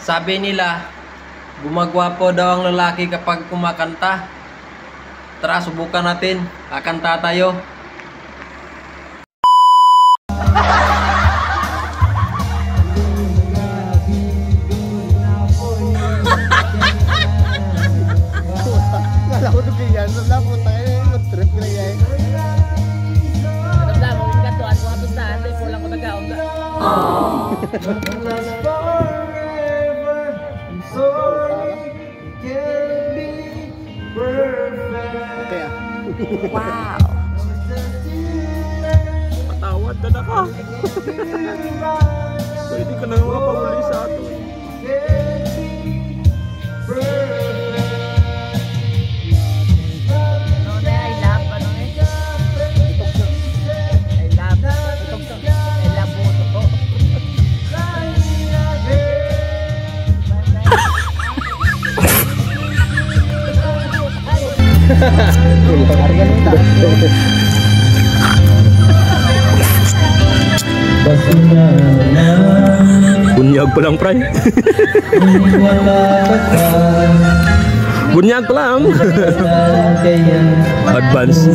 Sabi nila, gumagwapo daw ang lalaki kapag kumakanta. Tara, subukan natin. Kakanta tayo. Kala ko dugiyan, wala po tayo. Mag-trip nila yan. Wala mo, yung kantuan ko atos na. Hindi ko lang ko nag-aon na. Wow. Patawad ka na ka. Pwede ka na makapahuli sa ato. Ano na, I love, ano eh? I love, I love boto ko. Bunyag pa lang, Pray. Bunyag pa lang. Advance.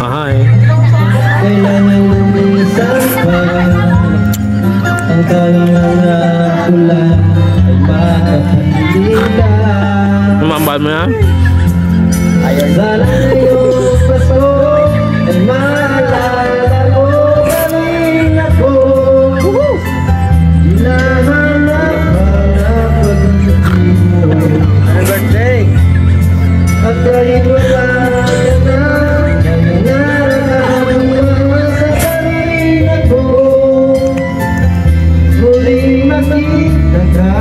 Ahay. Mambal mo na? Sana yung paso ay maalala mo galing ako. Hinahanap-hanap pag-ibig mo. Happy birthday! At kahit wala ka na, nangangarap mo sa kanina ko. Muling makita ka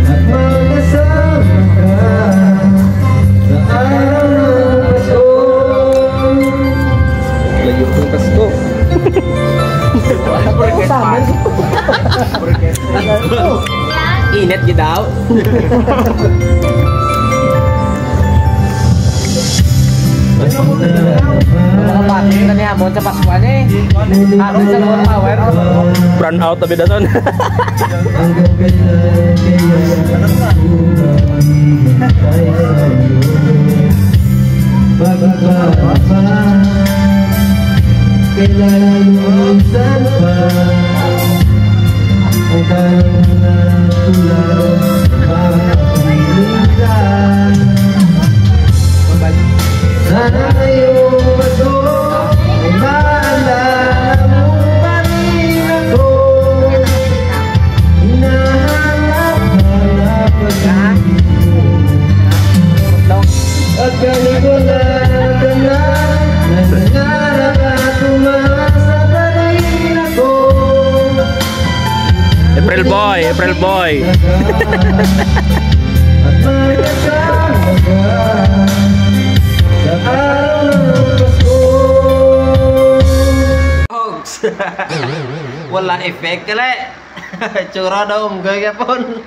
at magkasama ka. Layo ng Pasko. Init di daw. Mga pati na niya mo sa Paskuan eh. Ako sa Lord Power. Run out tabi daton. Kailangan minsan pa ang kailangan tulad makapiling ka. Sana ngayong baso ay maalala mo pa rin ako. Hinahanap-hanap pag-ibig mo. At kahit wala ka na, nangangarap at umasa pa rin ako. April boy, April boy. At magkasama ka sa araw ng Pasko. Hogs. Wala effect kali. Tsura daw, gaya pon.